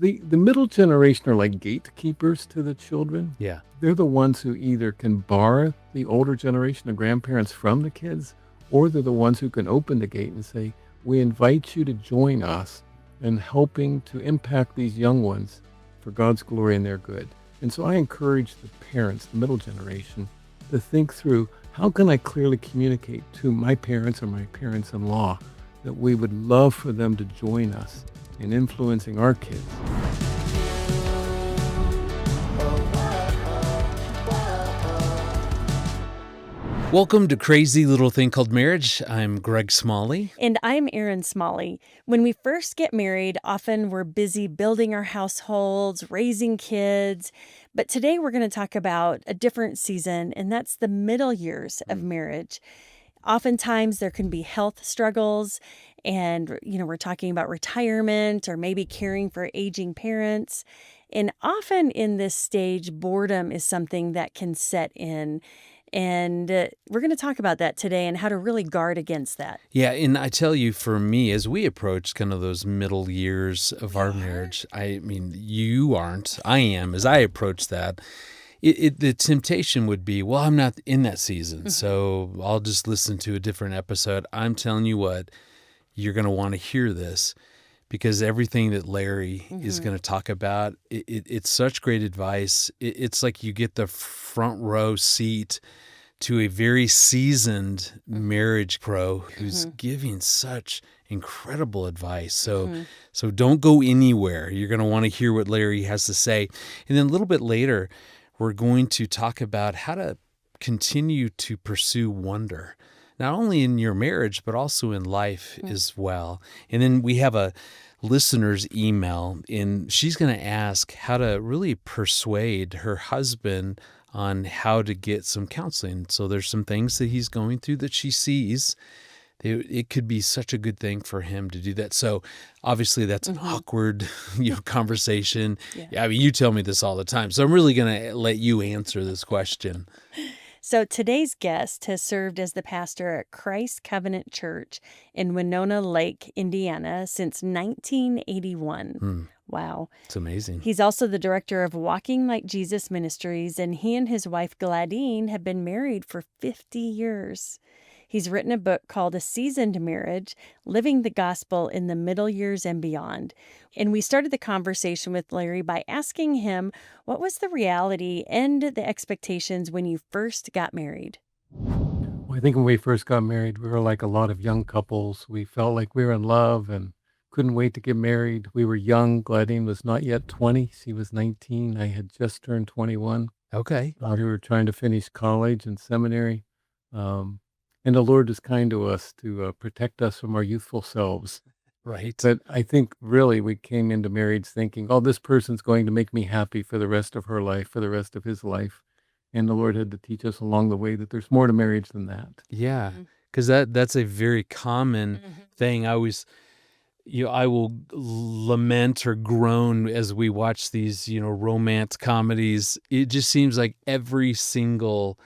The middle generation are like gatekeepers to the children. Yeah. They're the ones who either can bar the older generation of grandparents from the kids, or they're the ones who can open the gate and say, "We invite you to join us in helping to impact these young ones for God's glory and their good." And so I encourage the parents, the middle generation, to think through, how can I clearly communicate to my parents or my parents-in-law that we would love for them to join us in influencing our kids? Welcome to Crazy Little Thing Called Marriage. I'm Greg Smalley. And I'm Erin Smalley. When we first get married, often we're busy building our households, raising kids. But today we're going to talk about a different season, and that's the middle years of marriage. Oftentimes there can be health struggles, and we're talking about retirement or maybe caring for aging parents. And often in this stage, boredom is something that can set in. And we're going to talk about that today and how to really guard against that. Yeah, and I tell you, for me, as we approach kind of those middle years of our marriage, I mean, you aren't, I am, as I approach that, the temptation would be, well, I'm not in that season, so I'll just listen to a different episode. I'm telling you what, you're going to want to hear this, because everything that Larry is going to talk about, it's such great advice. It's like you get the front row seat to a very seasoned marriage pro who's giving such incredible advice. So don't go anywhere. You're going to want to hear what Larry has to say. And then a little bit later, we're going to talk about how to continue to pursue wonder, not only in your marriage, but also in life as well. And then we have a listener's email, and she's going to ask how to really persuade her husband on how to get some counseling. So there's some things that he's going through that she sees. It could be such a good thing for him to do that. So obviously that's an awkward conversation. Yeah, I mean, you tell me this all the time. So I'm really going to let you answer this question. So today's guest has served as the pastor at Christ Covenant Church in Winona Lake, Indiana since 1981. Wow. It's amazing. He's also the director of Walking Like Jesus Ministries, and he and his wife Gladine have been married for 50 years. He's written a book called A Seasoned Marriage, Living the Gospel in the Middle Years and Beyond. And we started the conversation with Larry by asking him, what was the reality and the expectations when you first got married? Well, I think when we first got married, we were like a lot of young couples. We felt like we were in love and couldn't wait to get married. We were young. Gladine was not yet 20. She was 19. I had just turned 21. Okay. We were trying to finish college and seminary. And the Lord is kind to us to protect us from our youthful selves. Right. But I think really we came into marriage thinking, oh, this person's going to make me happy for the rest of her life, for the rest of his life. And the Lord had to teach us along the way that there's more to marriage than that. Yeah, because that's a very common thing. I will lament or groan as we watch these, romance comedies. It just seems like every single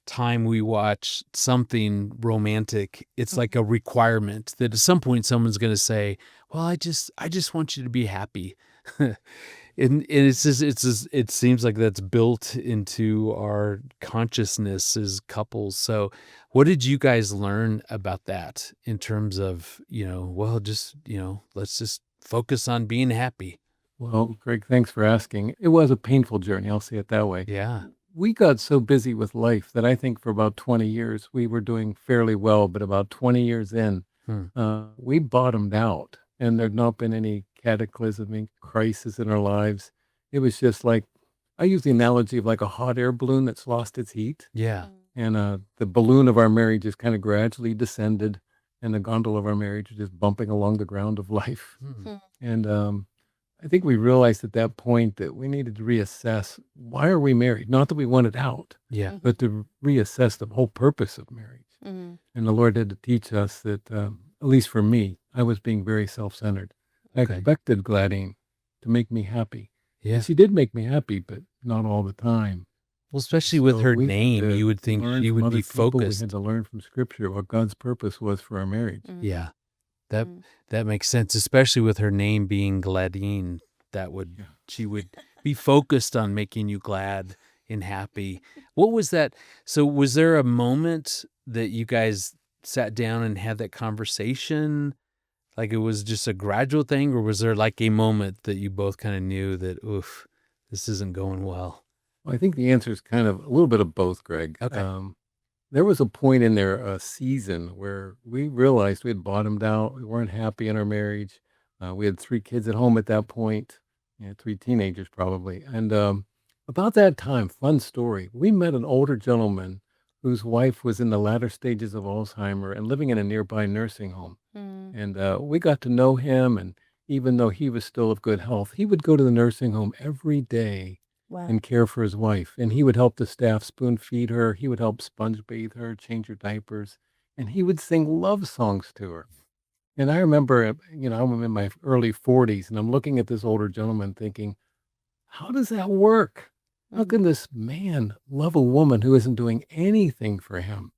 time we watch something romantic, it's like a requirement that at some point someone's going to say, well, I just want you to be happy. And it seems like that's built into our consciousness as couples. So what did you guys learn about that in terms of, let's just focus on being happy? Well, Greg, thanks for asking. It was a painful journey. I'll say it that way. Yeah. We got so busy with life that I think for about 20 years, we were doing fairly well, but about 20 years in, we bottomed out, and there'd not been any cataclysmic crisis in our lives. It was just like, I use the analogy of like a hot air balloon that's lost its heat. Yeah. And the balloon of our marriage just kind of gradually descended, and the gondola of our marriage was just bumping along the ground of life. And I think we realized at that point that we needed to reassess, why are we married? Not that we wanted out, Yeah. but to reassess the whole purpose of marriage. And the Lord had to teach us that, at least for me, I was being very self-centered. I Okay. expected Gladine to make me happy. Yeah. And she did make me happy, but not all the time. Well, especially with So her we had name, to you would think learn she from would other be people. We focused. had to learn from Scripture what God's purpose was for our marriage. Yeah. That makes sense, especially with her name being Gladine. Yeah. she would be focused on making you glad and happy. What was that? So was there a moment that you guys sat down and had that conversation? Like it was just a gradual thing, or was there like a moment that you both kind of knew that, oof, this isn't going well? Well, I think the answer is kind of a little bit of both, Greg. Okay. There was a point in there, a season where we realized we had bottomed out. We weren't happy in our marriage. We had 3 kids at home at that point, 3 teenagers probably. And about that time, fun story, we met an older gentleman whose wife was in the latter stages of Alzheimer and living in a nearby nursing home. Mm, And we got to know him. And even though he was still of good health, he would go to the nursing home every day wow. and care for his wife. And he would help the staff spoon feed her. He would help sponge bathe her, change her diapers, and he would sing love songs to her. And I remember, I'm in my early 40s and I'm looking at this older gentleman thinking, how does that work? How Mm, can this man love a woman who isn't doing anything for him?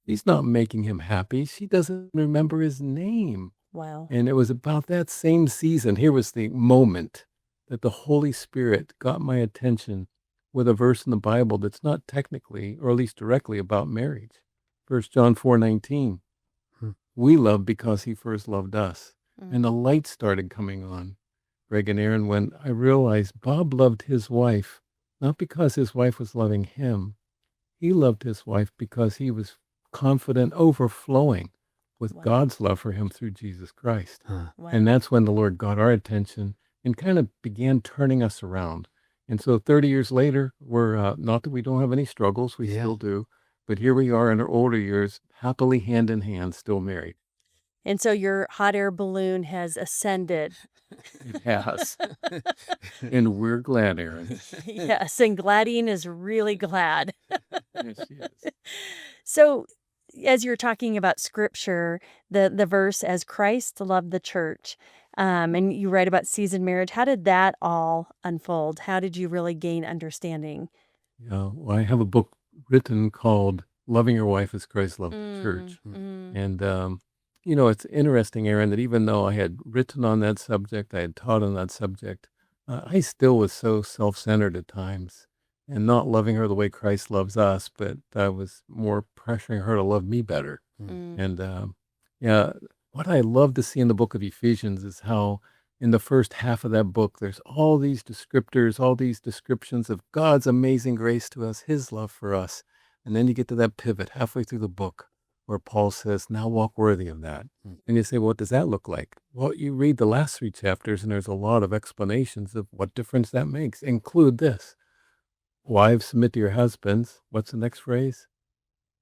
He's not making him happy. She doesn't remember his name. wow. And it was about that same season. Here was the moment that the Holy Spirit got my attention with a verse in the Bible that's not technically, or at least directly, about marriage. 1 John 4:19. Hmm. We love because he first loved us. Mm, And the light started coming on, Greg and Erin, when I realized Bob loved his wife, not because his wife was loving him. He loved his wife because he was confident, overflowing with wow. God's love for him through Jesus Christ. Huh. Wow. And that's when the Lord got our attention and kind of began turning us around. And so 30 years later, we're not that we don't have any struggles, we Yeah. still do, but here we are in our older years, happily hand in hand, still married. And so your hot air balloon has ascended. It has. And we're glad, Erin. Yes, and Gladine is really glad. Yes, she is. So, as you're talking about scripture, the verse, as Christ loved the church, and you write about seasoned marriage, how did that all unfold? How did you really gain understanding? Yeah, well, I have a book written called Loving Your Wife as Christ Loved the Mm, Church. mm, And, it's interesting, Aaron, that even though I had written on that subject, I had taught on that subject, I still was so self-centered at times and not loving her the way Christ loves us, but I was more pressuring her to love me better. Hmm. mm, And yeah, what I love to see in the book of Ephesians is how in the first half of that book, there's all these descriptors, all these descriptions of God's amazing grace to us, his love for us. And then you get to that pivot halfway through the book where Paul says, now walk worthy of that. Hmm. And you say, well, what does that look like? Well, you read the last 3 chapters and there's a lot of explanations of what difference that makes. Include this: wives, submit to your husbands. What's the next phrase?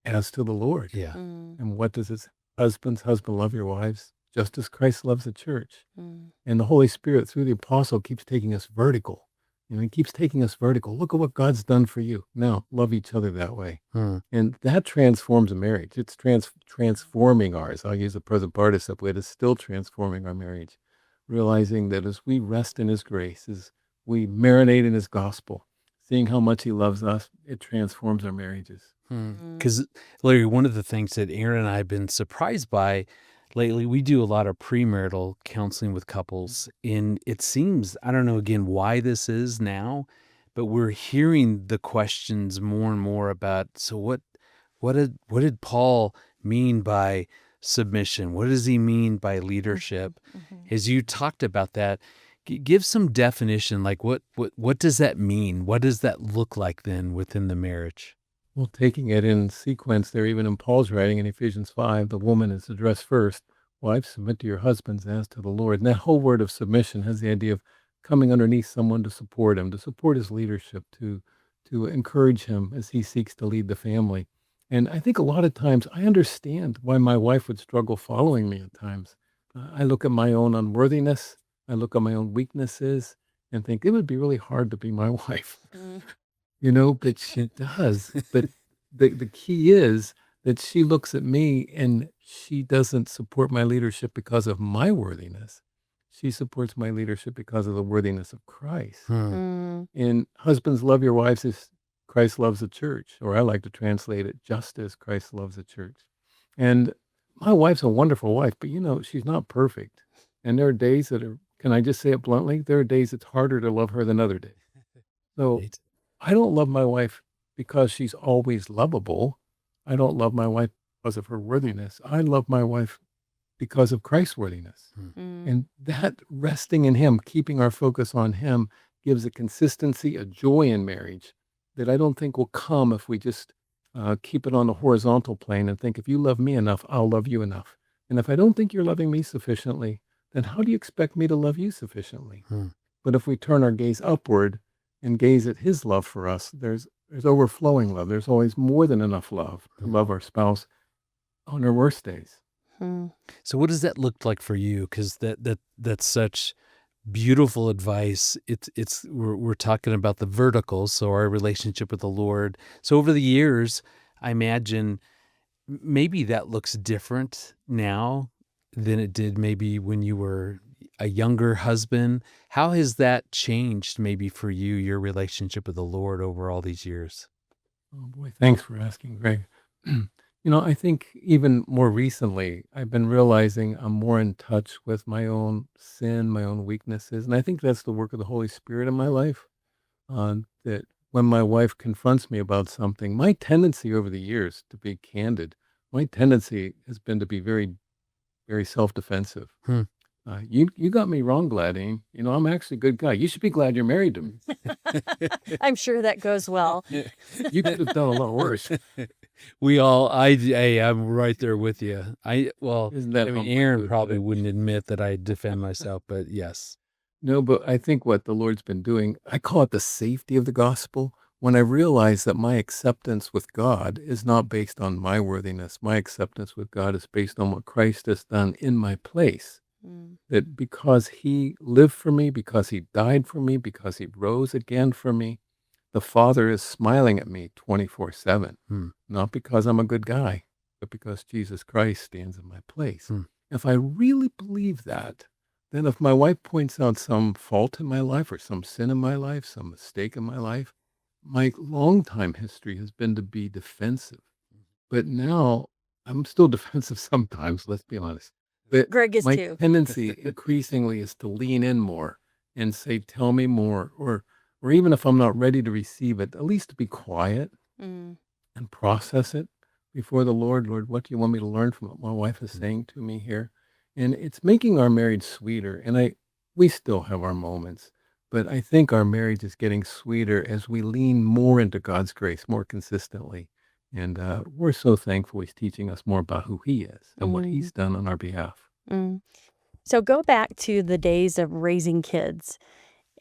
As to the Lord. Yeah. mm, And what does it? Husbands, love your wives, just as Christ loves the church. mm. And the Holy Spirit, through the apostle, keeps taking us vertical. He keeps taking us vertical. Look at what God's done for you. Now, love each other that way. Hmm. And that transforms a marriage. It's transforming ours. I'll use the present participle. It is still transforming our marriage, realizing that as we rest in his grace, as we marinate in his gospel, seeing how much he loves us, it transforms our marriages. Mm. Because, Larry, one of the things that Erin and I have been surprised by lately, we do a lot of premarital counseling with couples. And it seems, I don't know, again, why this is now, but we're hearing the questions more and more about, so what did Paul mean by submission? What does he mean by leadership? Mhm. As you talked about that, give some definition, like what does that mean? What does that look like then within the marriage? Well, taking it in sequence there, even in Paul's writing in Ephesians 5, the woman is addressed first. Wives, submit to your husbands as to the Lord. And that whole word of submission has the idea of coming underneath someone to support him, to support his leadership, to encourage him as he seeks to lead the family. And I think a lot of times I understand why my wife would struggle following me at times. I look at my own unworthiness, I look at my own weaknesses, and think it would be really hard to be my wife. Mm, But she does. But the key is that she looks at me and she doesn't support my leadership because of my worthiness. She supports my leadership because of the worthiness of Christ. Hmm. mm, And husbands, love your wives as Christ loves the church, or I like to translate it, just as Christ loves the church. And my wife's a wonderful wife, but she's not perfect. And there are days that can I just say it bluntly? There are days it's harder to love her than other days. So Right. I don't love my wife because she's always lovable. I don't love my wife because of her worthiness. I love my wife because of Christ's worthiness. Hmm. Mm. And that resting in him, keeping our focus on him, gives a consistency, a joy in marriage that I don't think will come if we just keep it on the horizontal plane and think, if you love me enough, I'll love you enough. And if I don't think you're loving me sufficiently, then how do you expect me to love you sufficiently? Hmm. But if we turn our gaze upward and gaze at his love for us, there's overflowing love. There's always more than enough love to love our spouse on our worst days. Mm. So what does that look like for you? Because that's such beautiful advice. We're talking about the vertical, so our relationship with the Lord. So over the years, I imagine maybe that looks different now than it did maybe when you were a younger husband. How has that changed maybe for you, your relationship with the Lord over all these years? Oh boy, thanks for asking, Greg. I think even more recently, I've been realizing I'm more in touch with my own sin, my own weaknesses. And I think that's the work of the Holy Spirit in my life. That when my wife confronts me about something, my tendency over the years, to be candid, my tendency has been to be very, very self-defensive. Hmm. You got me wrong, Gladine. I'm actually a good guy. You should be glad you're married to me. I'm sure that goes well. You could have done a lot worse. I'm right there with you. Isn't that Aaron good? probably wouldn't admit that I defend myself, but yes. No, but I think what the Lord's been doing, I call it the safety of the gospel. When I realize that my acceptance with God is not based on my worthiness, my acceptance with God is based on what Christ has done in my place. Mm. That because he lived for me, because he died for me, because he rose again for me, the Father is smiling at me 24/7. Hmm. Not because I'm a good guy, but because Jesus Christ stands in my place. Hmm. If I really believe that, then if my wife points out some fault in my life or some sin in my life, some mistake in my longtime history has been to be defensive. But now I'm still defensive sometimes, let's be honest. But Greg is my too. tendency increasingly is to lean in more and say, tell me more, or even if I'm not ready to receive it, at least to be quiet Mm. and process it before the Lord. Lord, what do you want me to learn from what my wife is saying to me here? And it's making our marriage sweeter. And we still have our moments, but I think our marriage is getting sweeter as we lean more into God's grace more consistently. And we're so thankful he's teaching us more about who he is and what he's done on our behalf. Mm. So go back to the days of raising kids.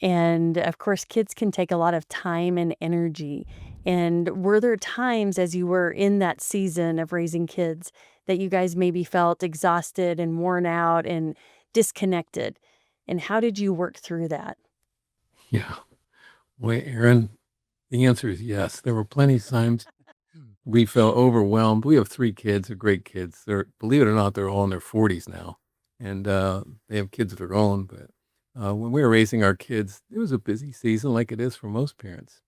And of course, kids can take a lot of time and energy. And were there times as you were in that season of raising kids that you guys maybe felt exhausted and worn out and disconnected? And how did you work through that? Yeah. Boy, Erin, the answer is yes. There were plenty of times we felt overwhelmed. We have 3 kids, they're great kids. Believe it or not, they're all in their 40s now, and, they have kids of their own, but, when we were raising our kids, it was a busy season like it is for most parents,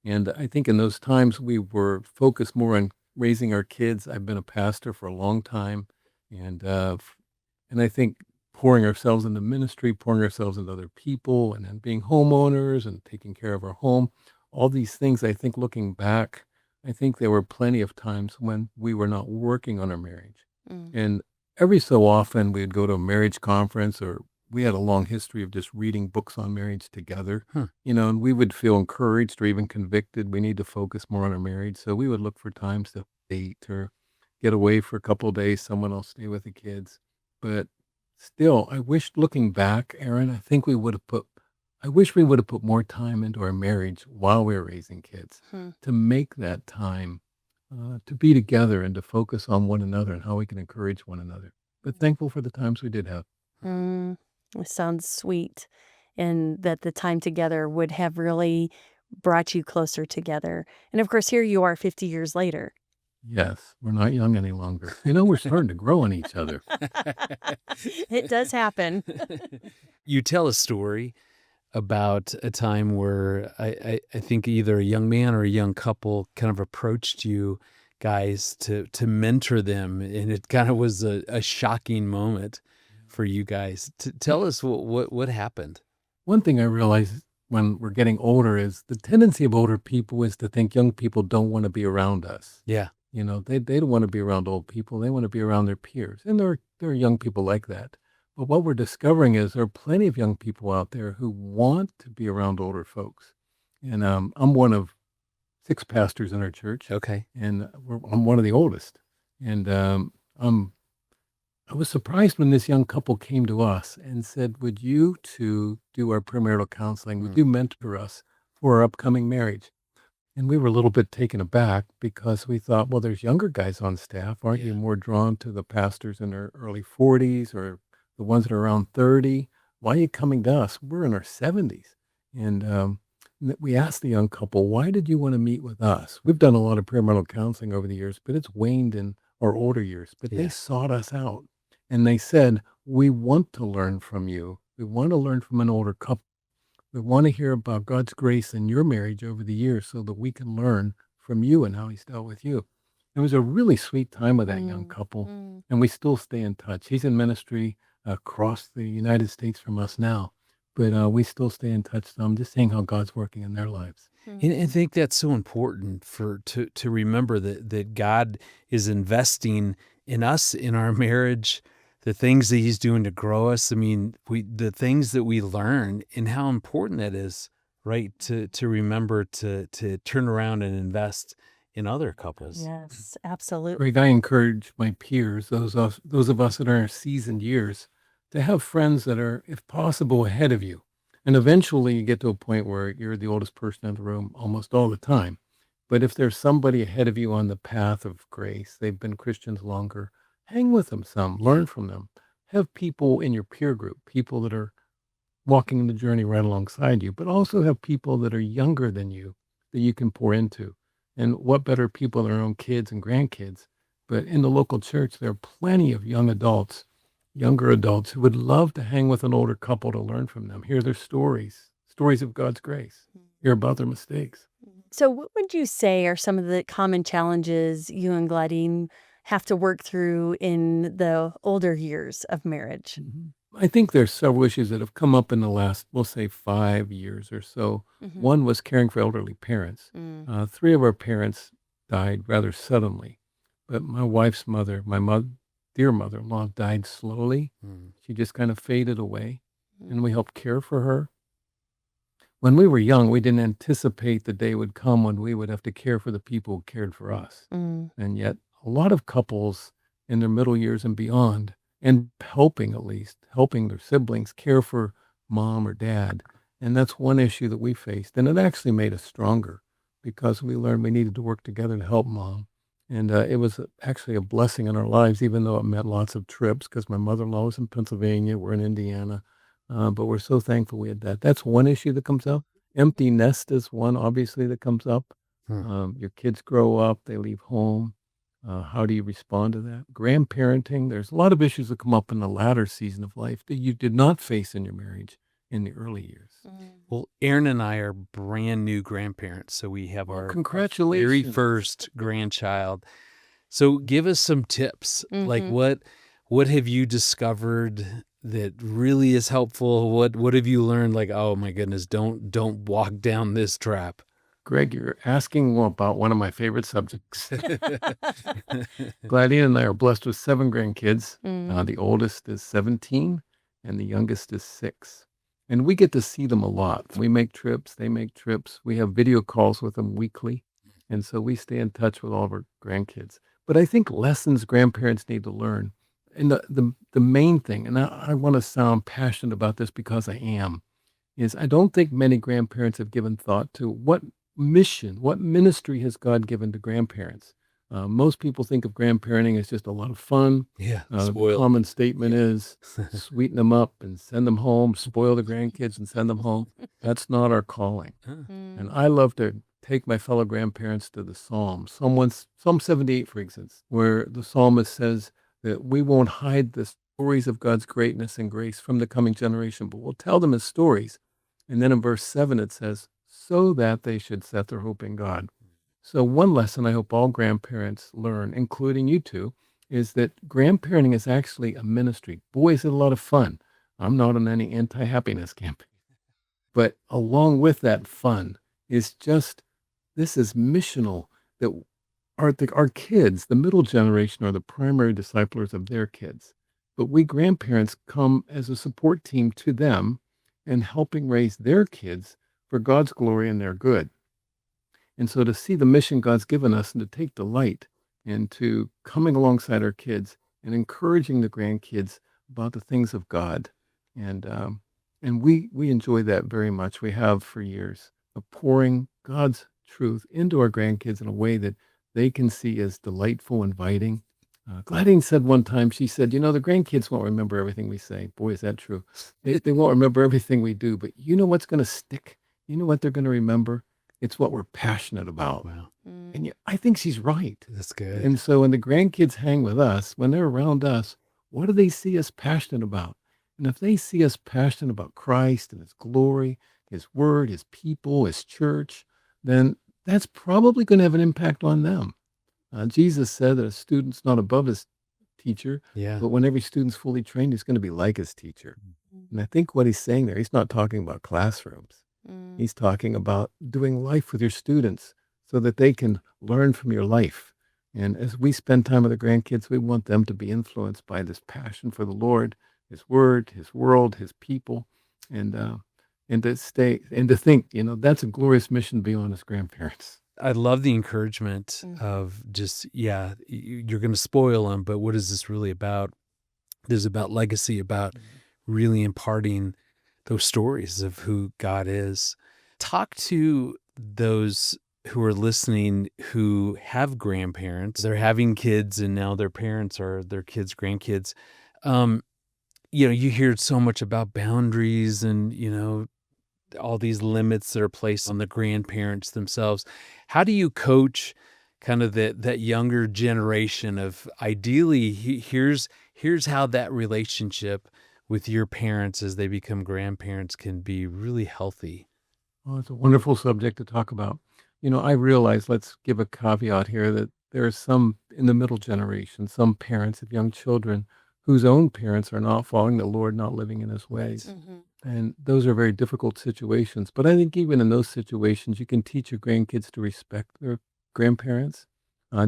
and I think in those times, we were focused more on raising our kids. I've been a pastor for a long time, and, and I think pouring ourselves into ministry, pouring ourselves into other people, and then being homeowners and taking care of our home, all these things, I think looking back, I think there were plenty of times when we were not working on our marriage. Mm. And every so often we'd go to a marriage conference, or we had a long history of just reading books on marriage together, Huh. and we would feel encouraged or even convicted. We need to focus more on our marriage. So we would look for times to date or get away for a couple of days. Someone else stay with the kids. But still, I wish looking back, Erin, I wish we would have put more time into our marriage while we were raising kids Hmm. to make that time to be together and to focus on one another and how we can encourage one another. But thankful for the times we did have. Mm. It sounds sweet. And that the time together would have really brought you closer together. And of course, here you are 50 years later. Yes, we're not young any longer. We're starting to grow on each other. It does happen. You tell a story about a time where I think either a young man or a young couple kind of approached you guys to mentor them, and it kind of was a shocking moment for you guys. Tell us what happened. One thing I realize when we're getting older is the tendency of older people is to think young people don't want to be around us. Yeah. They don't want to be around old people. They want to be around their peers. And there are young people like that. But what we're discovering is there are plenty of young people out there who want to be around older folks. And I'm one of 6 pastors in our church, Okay. and I'm one of the oldest. And I was surprised when this young couple came to us and said, "Would you two do our premarital counseling? Would Mm. you mentor us for our upcoming marriage?" And we were a little bit taken aback because we thought, well, there's younger guys on staff. Aren't you Yeah. more drawn to the pastors in their early 40s or the ones that are around 30? Why are you coming to us? We're in our 70s. And we asked the young couple, why did you want to meet with us? We've done a lot of premarital counseling over the years, but it's waned in our older years. But they Yeah. sought us out and they said, we want to learn from you. We want to learn from an older couple. We want to hear about God's grace in your marriage over the years so that we can learn from you and how he's dealt with you. It was a really sweet time with that young Mm, couple, mm. and we still stay in touch. He's in ministry across the United States from us now, but we still stay in touch some, just seeing how God's working in their lives. And I think that's so important to remember that God is investing in us, in our marriage, the things that he's doing to grow us. I mean, the things that we learn and how important that is, right? To remember to turn around and invest in other couples. Yes, absolutely. Greg, I encourage my peers, those of us that are in our seasoned years, to have friends that are, if possible, ahead of you. And eventually you get to a point where you're the oldest person in the room almost all the time. But if there's somebody ahead of you on the path of grace, they've been Christians longer, hang with them some, learn from them. Have people in your peer group, people that are walking the journey right alongside you, but also have people that are younger than you that you can pour into. And what better people than our own kids and grandkids? But in the local church, there are plenty of young adults, younger adults who would love to hang with an older couple to learn from them, hear their stories, stories of God's grace, hear about their mistakes. So, what would you say are some of the common challenges you and Gladine have to work through in the older years of marriage? I think there's several issues that have come up in the last, we'll say, 5 years or so. Mhm. One was caring for elderly parents. Mm. 3 of our parents died rather suddenly, but my wife's mother, dear mother-in-law, died slowly. Mm. She just kind of faded away, Mm. and we helped care for her. When we were young, we didn't anticipate the day would come when we would have to care for the people who cared for us. Mm. And yet, a lot of couples in their middle years and beyond, and helping at least, helping their siblings care for mom or dad. And that's one issue that we faced. And it actually made us stronger because we learned we needed to work together to help mom. And it was actually a blessing in our lives, even though it meant lots of trips because my mother in law was in Pennsylvania, we're in Indiana. But we're so thankful we had that. That's one issue that comes up. Empty nest is one, obviously, that comes up. Hmm. Your kids grow up, they leave home. How do you respond to that? Grandparenting, there's a lot of issues that come up in the latter season of life that you did not face in your marriage in the early years. Mm. Well, Erin and I are brand new grandparents, so we have Well, our very congratulations. first grandchild. So give us some tips. Like Mhm. what have you discovered that really is helpful? What have you learned? Like, oh my goodness, don't walk down this trap. Greg, you're asking about one of my favorite subjects. Gladys and I are blessed with 7 grandkids. Mm. The oldest is 17 and the youngest is 6. And we get to see them a lot. We make trips, they make trips. We have video calls with them weekly. And so we stay in touch with all of our grandkids. But I think lessons grandparents need to learn. And the main thing, and I want to sound passionate about this because I am, is I don't think many grandparents have given thought to what mission, what ministry has God given to grandparents. Most people think of grandparenting as just a lot of fun. Yeah, The spoiled. common statement is sweeten them up and send them home, spoil the grandkids and send them home. That's not our calling. And Mm. I love to take my fellow grandparents to the Psalms. Psalm 78, for instance, where the psalmist says that we won't hide the stories of God's greatness and grace from the coming generation, but we'll tell them as stories. And then in verse 7, it says, so that they should set their hope in God. So one lesson I hope all grandparents learn, including you two, is that grandparenting is actually a ministry. Boy, is it a lot of fun. I'm not on any anti-happiness campaign. But along with that fun is just this is missional that our kids, the middle generation, are the primary disciplers of their kids. But we grandparents come as a support team to them and helping raise their kids for God's glory and their good. And so to see the mission God's given us and to take delight into coming alongside our kids and encouraging the grandkids about the things of God. And we enjoy that very much. We have for years of pouring God's truth into our grandkids in a way that they can see as delightful, inviting. Gladys said one time, she said, the grandkids won't remember everything we say. Boy, is that true. They won't remember everything we do, but you know what's going to stick? You know what they're going to remember? It's what we're passionate about. Wow, And I think she's right. that's good. And so when the grandkids hang with us, when they're around us, what do they see us passionate about? And if they see us passionate about Christ and his glory, his word, his people, his church, then that's probably going to have an impact on them. Jesus said that a student's not above his teacher, Yeah. but when every student's fully trained, he's going to be like his teacher. And I think what he's saying there, he's not talking about classrooms. He's talking about doing life with your students so that they can learn from your life. And as we spend time with the grandkids, we want them to be influenced by this passion for the Lord, his word, his world, his people, and to stay and to think, that's a glorious mission to be on as grandparents. I love the encouragement of just, you're going to spoil them, but what is this really about? This is about legacy, about really imparting those stories of who God is. Talk to those who are listening who have grandparents. They're having kids and now their parents are their kids' grandkids. You hear so much about boundaries and, all these limits that are placed on the grandparents themselves. How do you coach kind of that younger generation of ideally here's how that relationship with your parents as they become grandparents can be really healthy? Well, it's a wonderful subject to talk about. I realize, let's give a caveat here, that there are some in the middle generation, some parents of young children whose own parents are not following the Lord, not living in his ways. And those are very difficult situations. But I think even in those situations, you can teach your grandkids to respect their grandparents,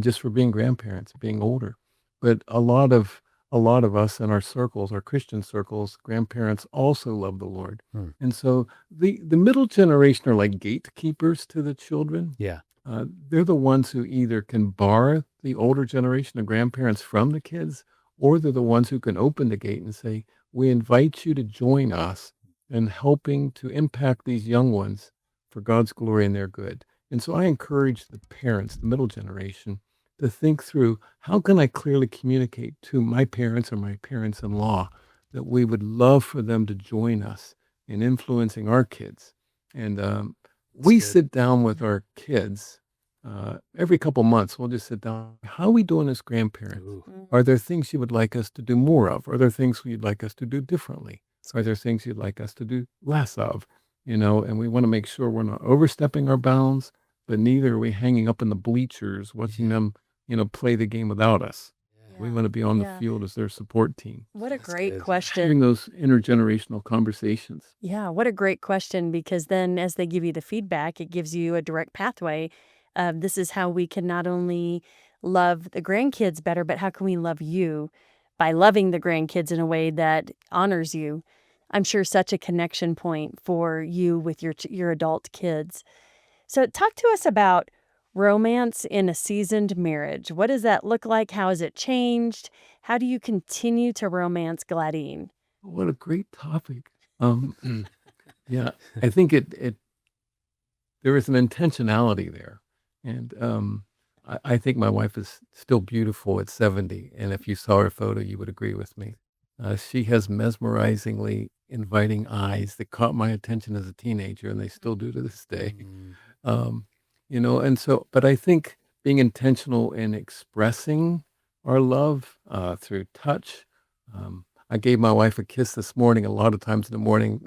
just for being grandparents, being older. But a lot of us in our circles, our Christian circles, grandparents also love the Lord. And so the middle generation are like gatekeepers to the children. Yeah. They're the ones who either can bar the older generation of grandparents from the kids, or they're the ones who can open the gate and say, we invite you to join us in helping to impact these young ones for God's glory and their good. And so I encourage the parents, the middle generation, to think through, how can I clearly communicate to my parents or my parents-in-law that we would love for them to join us in influencing our kids. And we good. sit down with our kids every couple months. We'll just sit down. How are we doing as grandparents? Ooh. Are there things you would like us to do more of? Are there things you'd like us to do differently? Are there things you'd like us to do less of? And we want to make sure we're not overstepping our bounds, but neither are we hanging up in the bleachers watching them, play the game without us. We want to be on the field as their support team. What a That's great good. question. Having those intergenerational conversations. Yeah, what a great question, because then as they give you the feedback, it gives you a direct pathway. This is how we can not only love the grandkids better, but how can we love you by loving the grandkids in a way that honors you? I'm sure such a connection point for you with your adult kids. So talk to us about romance in a seasoned marriage. What does that look like? How has it changed? How do you continue to romance Gladine? What a great topic. Yeah, I think there is an intentionality there. And I think my wife is still beautiful at 70. And if you saw her photo, you would agree with me. She has mesmerizingly inviting eyes that caught my attention as a teenager, and they still do to this day. Um, but I think being intentional in expressing our love through touch. I gave my wife a kiss this morning. A lot of times in the morning,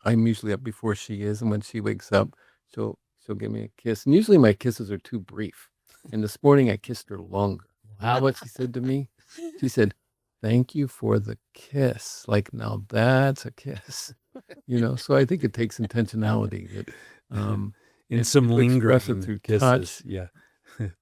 I'm usually up before she is, and when she wakes up, she'll give me a kiss. And usually my kisses are too brief. And this morning I kissed her longer. Wow, what she said to me? She said, "Thank you for the kiss." Like, now that's a kiss, So I think it takes intentionality that In and some to express it lingering through kisses. touch. Yeah.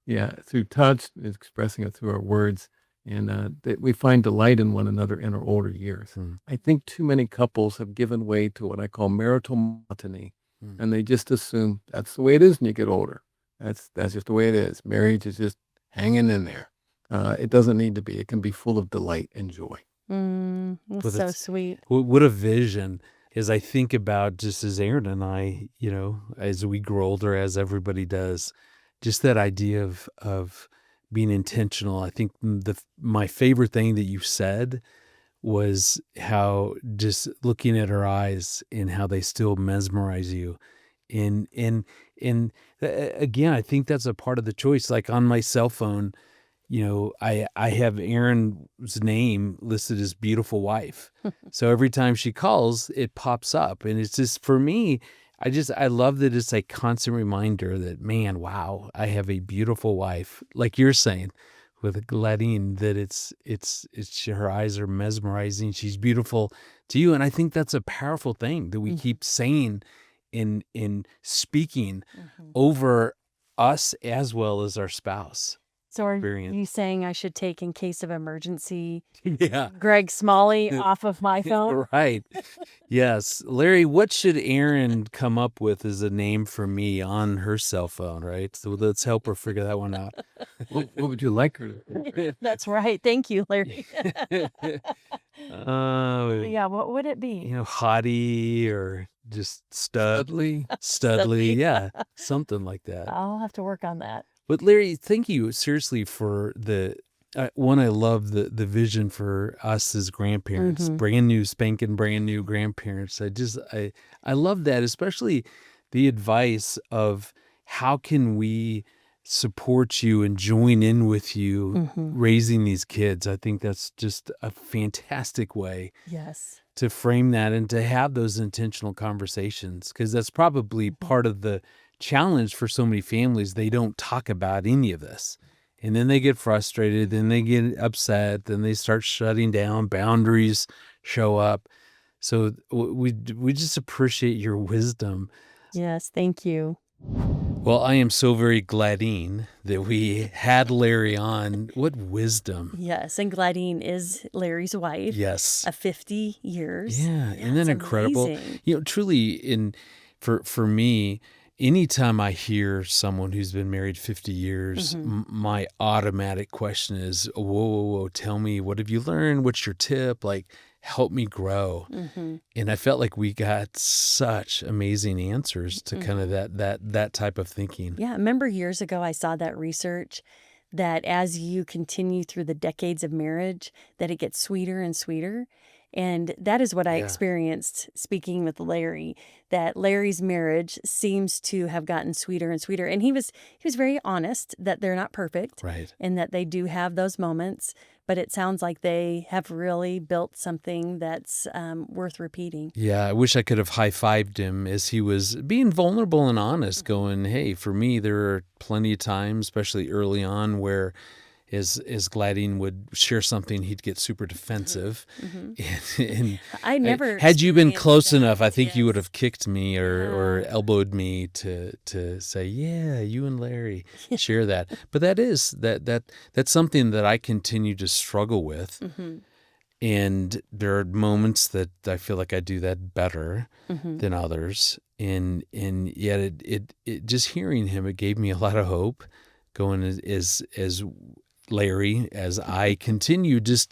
Yeah, through touch, expressing it through our words, and that we find delight in one another in our older years. Mm, I think too many couples have given way to what I call marital monotony, mm. and they just assume that's the way it is when you get older. That's just the way it is. Marriage is just hanging in there. It doesn't need to be. It can be full of delight and joy. That's But so it's sweet. what a vision. As I think about, just as Aaron and I, as we grow older, as everybody does, just that idea of being intentional. I think my favorite thing that you said was how, just looking at her eyes and how they still mesmerize you. And again, I think that's a part of the choice. Like on my cell phone, I have Erin's name listed as beautiful wife. So every time she calls, it pops up. And it's just, for me, I love that it's a constant reminder that, man, wow, I have a beautiful wife. Like you're saying with Gladine, that it's her eyes are mesmerizing. She's beautiful to you. And I think that's a powerful thing that we keep saying in speaking over us as well as our spouse. So are Experience. you saying I should take, in case of emergency, Yeah. Greg Smalley off of my phone? Right. Yes. Larry, what should Erin come up with as a name for me on her cell phone, right? So let's help her figure that one out. What would you like her to think? That's right. Thank you, Larry. Uh, Yeah, what would it be? hottie or just Dudley? studly. Yeah. Something like that. I'll have to work on that. But Larry, thank you seriously for one. I love the vision for us as grandparents, brand new, spanking brand new grandparents. I love that, especially the advice of how can we support you and join in with you raising these kids. I think that's just a fantastic way Yes. to frame that and to have those intentional conversations, because that's probably part of the challenge for so many families. They don't talk about any of this, and then they get frustrated, then they get upset, then they start shutting down, boundaries show up. So we just appreciate your wisdom. Yes, thank you. Well, I am so very gladine that we had Larry on. What wisdom. Yes, and Gladine is Larry's wife Yes. of 50 years. Yeah, Yeah, and then it's incredible. amazing. Truly, for me, anytime I hear someone who's been married 50 years, my automatic question is, whoa, whoa, whoa, tell me, what have you learned? What's your tip? Like, help me grow. And I felt like we got such amazing answers to kind of that type of thinking. Yeah, remember years ago I saw that research that as you continue through the decades of marriage, that it gets sweeter and sweeter. And that is what I Yeah. experienced speaking with Larry, that Larry's marriage seems to have gotten sweeter and sweeter. And he was very honest that they're not perfect Right. and that they do have those moments, but it sounds like they have really built something that's worth repeating. Yeah, I wish I could have high-fived him as he was being vulnerable and honest, going, hey, for me, there are plenty of times, especially early on, where as Gladine would share something, he'd get super defensive. And I never had you been experienced clo's that. enough, I think you Yes. would have kicked me or elbowed me to say, yeah, you and Larry share that. But that's something that I continue to struggle with. And there are moments that I feel like I do that better than others. And yet it just hearing him, it gave me a lot of hope going as Larry, as I continue just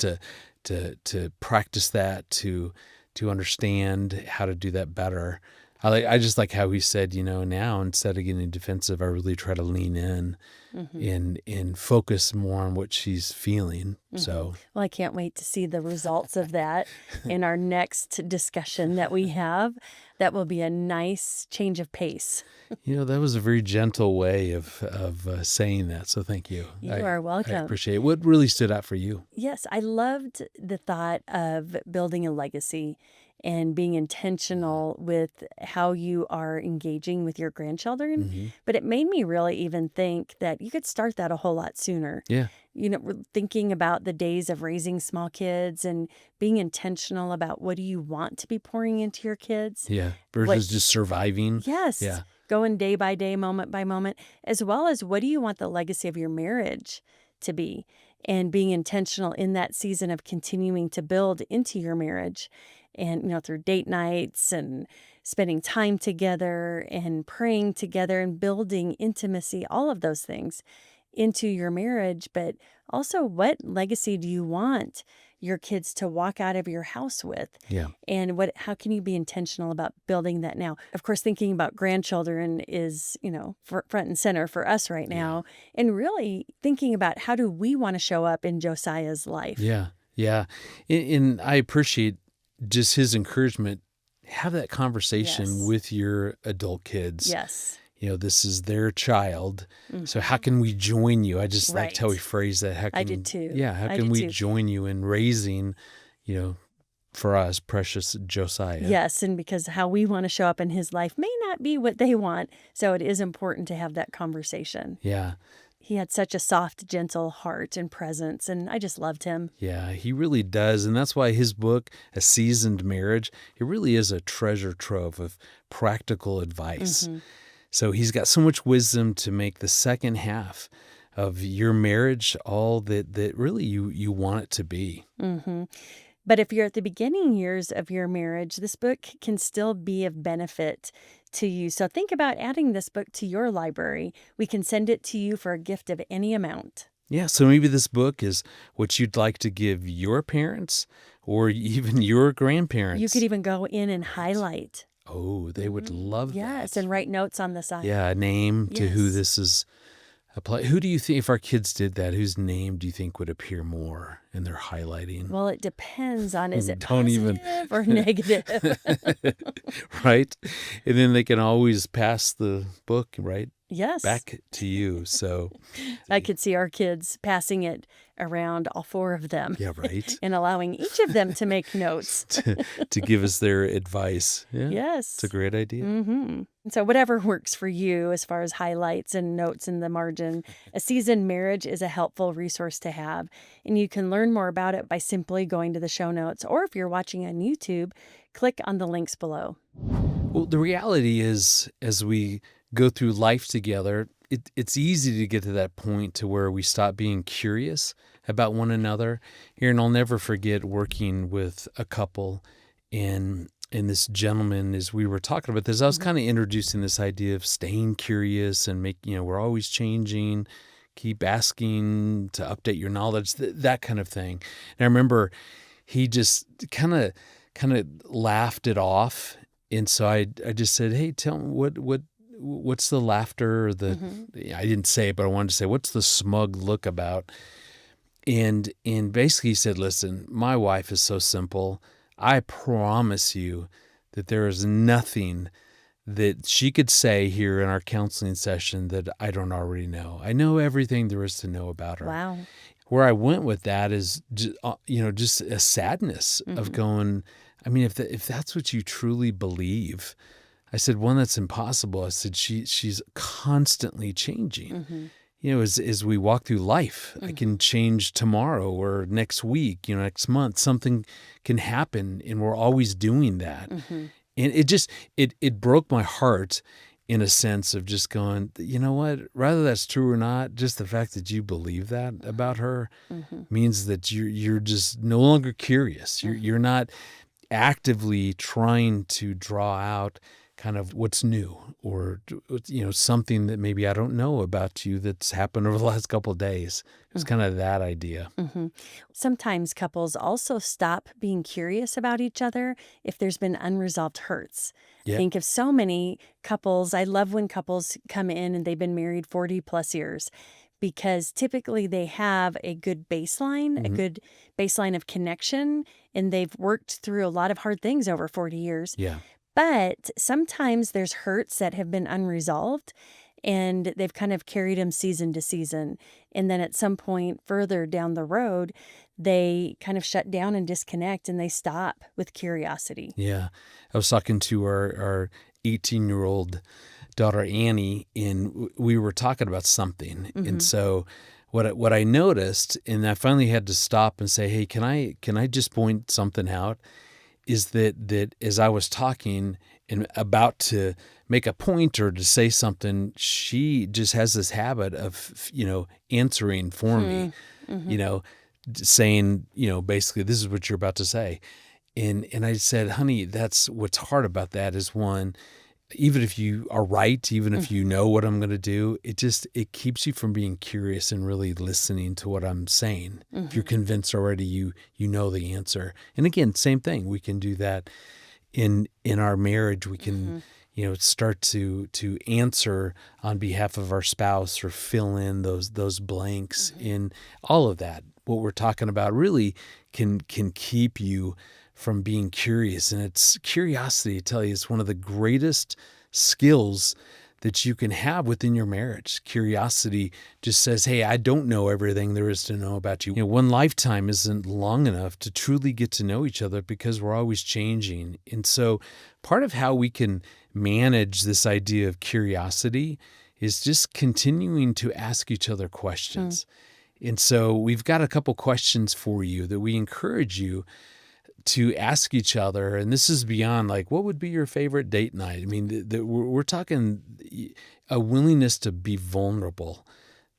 to practice that, to understand how to do that better. I just like how he said, now instead of getting defensive, I really try to lean in and focus more on what she's feeling. So, Well, I can't wait to see the results of that in our next discussion that we have. That will be a nice change of pace. that was a very gentle way of saying that. So thank you. You are welcome. I appreciate it. What really stood out for you? Yes, I loved the thought of building a legacy and being intentional with how you are engaging with your grandchildren. Mm-hmm. But it made me really even think that you could start that a whole lot sooner. Yeah. We're thinking about the days of raising small kids and being intentional about what do you want to be pouring into your kids. Yeah. Versus just surviving. Yes. Yeah. Going day by day, moment by moment, as well as what do you want the legacy of your marriage to be, and being intentional in that season of continuing to build into your marriage, and through date nights and spending time together and praying together and building intimacy, all of those things into your marriage. But also, what legacy do you want your kids to walk out of your house with? Yeah. And how can you be intentional about building that now? Of course, thinking about grandchildren is, front and center for us right now. And really thinking about how do we want to show up in Josiah's life? Yeah. Yeah. And I appreciate just his encouragement. Have that conversation with your adult kids. Yes. This is their child. So how can we join you? I just liked how he phrased that. I did too. Yeah. How can we join you in raising, for us, precious Josiah? Yes. And because how we want to show up in his life may not be what they want. So it is important to have that conversation. Yeah. He had such a soft, gentle heart and presence, and I just loved him. Yeah, he really does. And that's why his book, A Seasoned Marriage, it really is a treasure trove of practical advice. Mm-hmm. So he's got so much wisdom to make the second half of your marriage all that really you want it to be. Mm-hmm. But if you're at the beginning years of your marriage, this book can still be of benefit to you. So think about adding this book to your library. We can send it to you for a gift of any amount. Yeah, so maybe this book is what you'd like to give your parents or even your grandparents. You could even go in and highlight. Oh, they would love that. Yes, and write notes on the side. Yeah, a name to who this is applied. Who do you think, if our kids did that, whose name do you think would appear more in their highlighting? Well, it depends on, is it Don't positive or negative? Right? And then they can always pass the book, right? Yes. Back to you. So I could see our kids passing it around, all four of them. Yeah, right. And allowing each of them to make notes. to give us their advice. Yeah. Yes. It's a great idea. Mm-hmm. So whatever works for you as far as highlights and notes in the margin, A Seasoned Marriage is a helpful resource to have. And you can learn more about it by simply going to the show notes. Or if you're watching on YouTube, click on the links below. Well, the reality is, as we go through life together, it's easy to get to that point to where we stop being curious about one another. Erin, I'll never forget working with a couple and this gentleman, as we were talking about this, I was kind of introducing this idea of staying curious and we're always changing, keep asking to update your knowledge, that kind of thing. And I remember he just kind of laughed it off. And so I just said, hey, tell me what's the laughter or the, I didn't say it, but I wanted to say, what's the smug look about? And basically he said, listen, my wife is so simple. I promise you that there is nothing that she could say here in our counseling session that I don't already know. I know everything there is to know about her. Wow. Where I went with that is, just a sadness of going, I mean, if that's what you truly believe, I said, one, that's impossible. I said, she's constantly changing. As we walk through life, I can change tomorrow or next week, next month, something can happen, and we're always doing that. And it broke my heart in a sense of just going, you know what, rather that's true or not, just the fact that you believe that about her means that you're just no longer curious. You're not actively trying to draw out kind of what's new or, something that maybe I don't know about you that's happened over the last couple of days. It was kind of that idea. Sometimes couples also stop being curious about each other if there's been unresolved hurts. I think of so many couples. I love when couples come in and they've been married 40 plus years, because typically they have a good baseline, a good baseline of connection, and they've worked through a lot of hard things over 40 years. Yeah. But sometimes there's hurts that have been unresolved, and they've kind of carried them season to season. And then at some point further down the road, they kind of shut down and disconnect, and they stop with curiosity. Yeah. I was talking to our 18-year-old daughter, Annie, and we were talking about something. And so what I noticed, and I finally had to stop and say, hey, can I just point something out, is that as I was talking and about to make a point or to say something, she just has this habit of, answering for me, saying, basically, this is what you're about to say. And I said, honey, that's what's hard about that is, one, even if you are right, even if you know what I'm going to do, it keeps you from being curious and really listening to what I'm saying. If you're convinced already, you know the answer. And again, same thing. We can do that in our marriage. We can, start to answer on behalf of our spouse or fill in those blanks in all of that. What we're talking about really can keep you from being curious. And it's curiosity, I tell you, is one of the greatest skills that you can have within your marriage. Curiosity just says, hey, I don't know everything there is to know about you. One lifetime isn't long enough to truly get to know each other because we're always changing. And so part of how we can manage this idea of curiosity is just continuing to ask each other questions. And so we've got a couple questions for you that we encourage you to ask each other. And this is beyond like, what would be your favorite date night? I mean, we're talking a willingness to be vulnerable.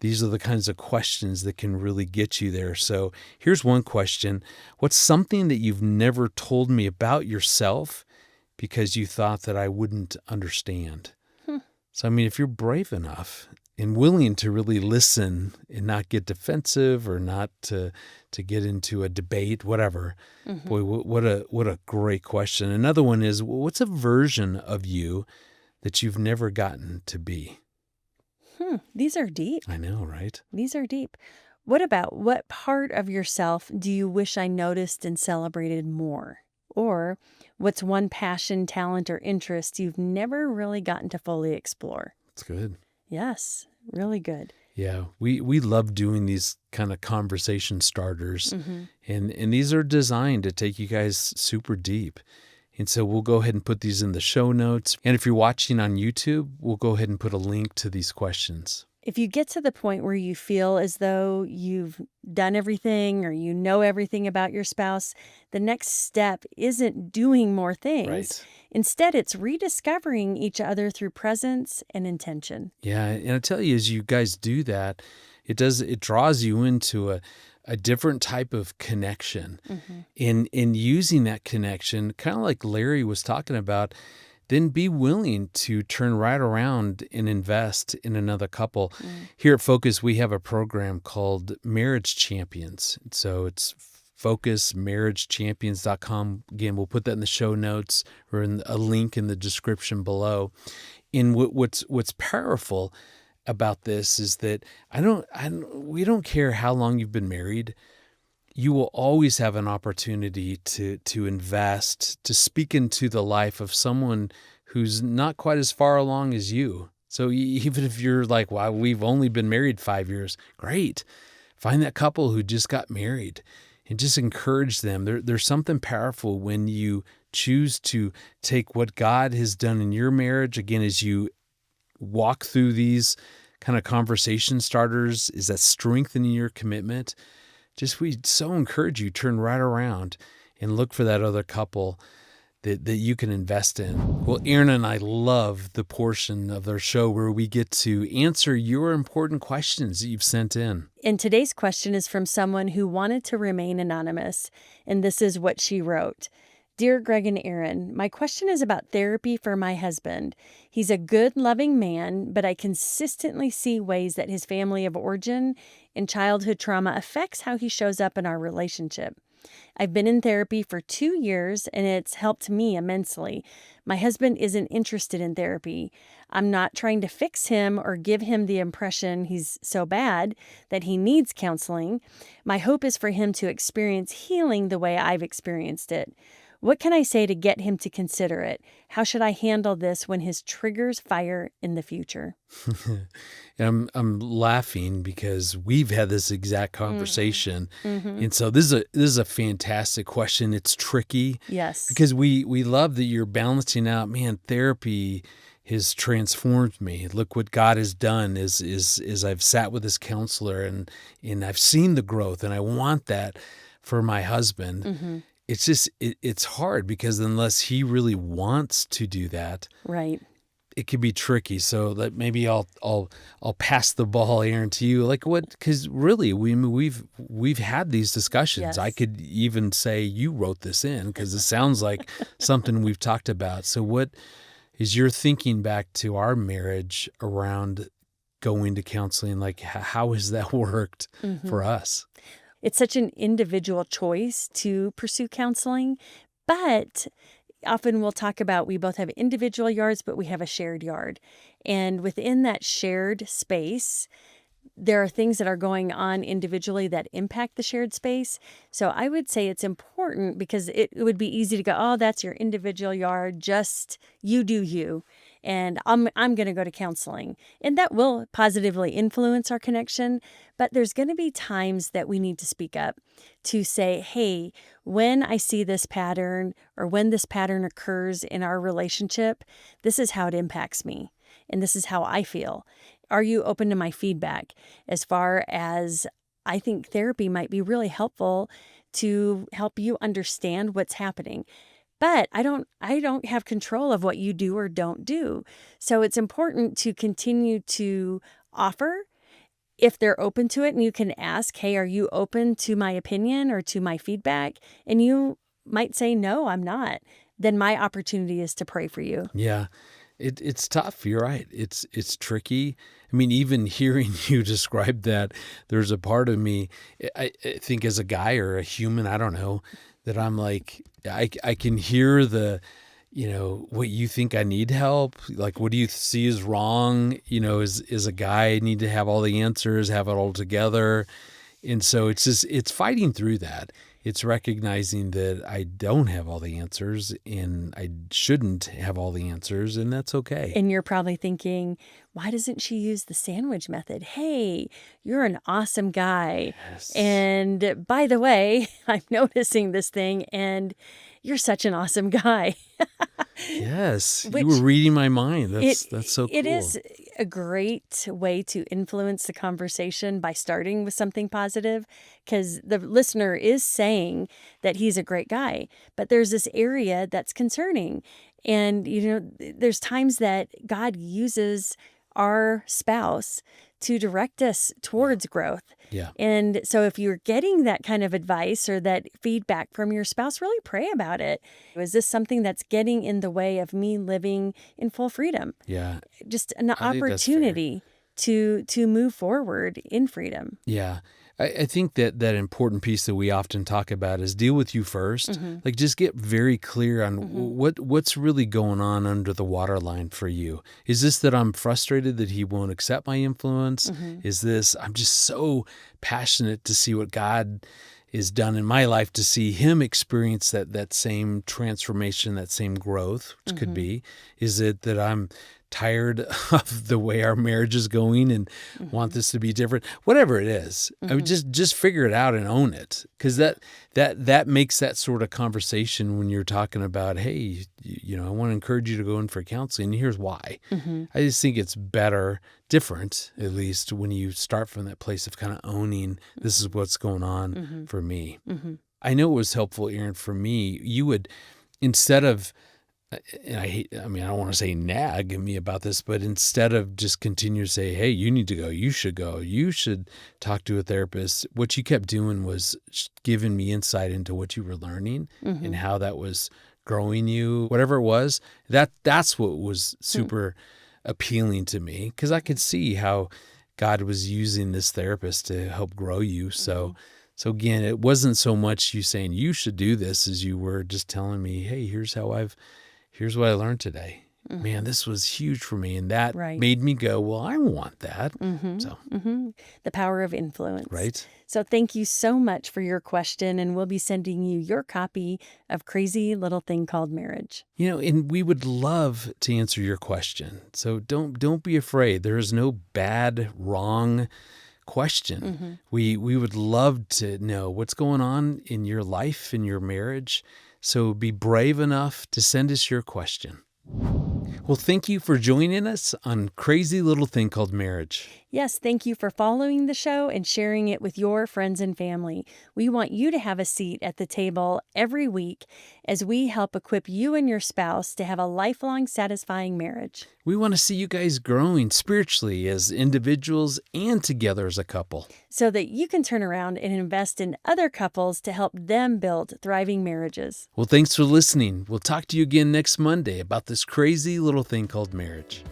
These are the kinds of questions that can really get you there. So here's one question. What's something that you've never told me about yourself because you thought that I wouldn't understand? So, I mean, if you're brave enough and willing to really listen and not get defensive or not to get into a debate, whatever. Boy, what a great question. Another one is, what's a version of you that you've never gotten to be? These are deep. I know, right? These are deep. What about, what part of yourself do you wish I noticed and celebrated more? Or what's one passion, talent, or interest you've never really gotten to fully explore? That's good. Yes, really good. Yeah, we love doing these kind of conversation starters, and these are designed to take you guys super deep. And so we'll go ahead and put these in the show notes. And if you're watching on YouTube, we'll go ahead and put a link to these questions. If you get to the point where you feel as though you've done everything or you know everything about your spouse, the next step isn't doing more things. Right. Instead, it's rediscovering each other through presence and intention. Yeah, and I tell you, as you guys do that, it draws you into a different type of connection. In using that connection, kind of like Larry was talking about, then be willing to turn right around and invest in another couple. Here at Focus, we have a program called Marriage Champions. So it's focusmarriagechampions.com. Again, we'll put that in the show notes or in a link in the description below. And what's powerful about this is that we don't care how long you've been married. You will always have an opportunity to invest, to speak into the life of someone who's not quite as far along as you. So even if you're like, wow, we've only been married 5 years, great. Find that couple who just got married and just encourage them. There's something powerful when you choose to take what God has done in your marriage, again, as you walk through these kind of conversation starters, is that strengthening your commitment. We so encourage you, turn right around and look for that other couple that you can invest in. Well, Erin and I love the portion of our show where we get to answer your important questions that you've sent in. And today's question is from someone who wanted to remain anonymous, and this is what she wrote. Dear Greg and Erin, my question is about therapy for my husband. He's a good, loving man, but I consistently see ways that his family of origin and childhood trauma affects how he shows up in our relationship. I've been in therapy for 2 years, and it's helped me immensely. My husband isn't interested in therapy. I'm not trying to fix him or give him the impression he's so bad that he needs counseling. My hope is for him to experience healing the way I've experienced it. What can I say to get him to consider it? How should I handle this when his triggers fire in the future? I'm laughing because we've had this exact conversation, Mm-hmm. and so this is a fantastic question. It's tricky Yes. because we love that you're balancing out. Man, therapy has transformed me. Look what God has done is I've sat with this counselor and I've seen the growth, and I want that for my husband. Mm-hmm. It's just it's hard because unless he really wants to do that, Right. it could be tricky. So that maybe I'll pass the ball, Erin, to you. Like what? Because really, we've had these discussions. I Yes. could even say you wrote this in because it sounds like something we've talked about. So what is your thinking back to our marriage around going to counseling? Like how has that worked Mm-hmm. for us? It's such an individual choice to pursue counseling, but often we'll talk about we both have individual yards, but we have a shared yard. And within that shared space, there are things that are going on individually that impact the shared space. So I would say it's important because it would be easy to go, oh, that's your individual yard, just you do you. And I'm going to go to counseling. And that will positively influence our connection. But there's going to be times that we need to speak up to say, hey, when I see this pattern or when this pattern occurs in our relationship, this is how it impacts me. And this is how I feel. Are you open to my feedback? As far as I think therapy might be really helpful to help you understand what's happening. But I don't have control of what you do or don't do. So it's important to continue to offer if they're open to it, and you can ask, hey, are you open to my opinion or to my feedback? And you might say, no, I'm not. Then my opportunity is to pray for you. Yeah. It's tough. You're right. It's tricky. I mean, even hearing you describe that, there's a part of me, I think as a guy or a human, I don't know, that I'm like, I can hear the, what you think I need help. Like, what do you see is wrong? As a guy, I need to have all the answers, have it all together. And so it's fighting through that. It's recognizing that I don't have all the answers and I shouldn't have all the answers, and that's okay. And you're probably thinking, why doesn't she use the sandwich method? Hey, you're an awesome guy. Yes. And by the way, I'm noticing this thing, and you're such an awesome guy. Yes, Which you were reading my mind. That's so cool. It is a great way to influence the conversation by starting with something positive, because the listener is saying that he's a great guy, but there's this area that's concerning. And, there's times that God uses our spouse to direct us towards growth. Yeah. And so if you're getting that kind of advice or that feedback from your spouse, really pray about it. Is this something that's getting in the way of me living in full freedom? Yeah. Just an I think that's fair. opportunity to move forward in freedom. Yeah. I think that important piece that we often talk about is deal with you first. Mm-hmm. Like just get very clear on Mm-hmm. what's really going on under the waterline for you. Is this that I'm frustrated that he won't accept my influence? Mm-hmm. Is this I'm just so passionate to see what God is done in my life, to see him experience that same transformation, that same growth, which could be. Is it that I'm tired of the way our marriage is going and want this to be different? Whatever it is, I mean, just figure it out and own it, because that makes that sort of conversation when you're talking about, hey, I want to encourage you to go in for counseling. And here's why. I just think it's better, different, at least when you start from that place of kind of owning this is what's going on for me. I know it was helpful, Erin, for me. You would, instead of, and I don't want to say nag me about this, but instead of just continue to say, hey, you need to go, you should talk to a therapist, what you kept doing was giving me insight into what you were learning and how that was growing you, whatever it was. That's what was super appealing to me, because I could see how God was using this therapist to help grow you. So again, it wasn't so much you saying you should do this as you were just telling me, hey, here's what I learned today. man, this was huge for me. And that Right. made me go, well, I want that. Mm-hmm. So, Mm-hmm. The power of influence. right. So thank you so much for your question, and we'll be sending you your copy of Crazy Little Thing Called Marriage. And we would love to answer your question. So don't be afraid. There is no bad, wrong question. Mm-hmm. We would love to know what's going on in your life, in your marriage. So be brave enough to send us your question. Well, thank you for joining us on Crazy Little Thing Called Marriage. Yes, thank you for following the show and sharing it with your friends and family. We want you to have a seat at the table every week as we help equip you and your spouse to have a lifelong satisfying marriage. We want to see you guys growing spiritually as individuals and together as a couple. So that you can turn around and invest in other couples to help them build thriving marriages. Well, thanks for listening. We'll talk to you again next Monday about this crazy little thing called marriage.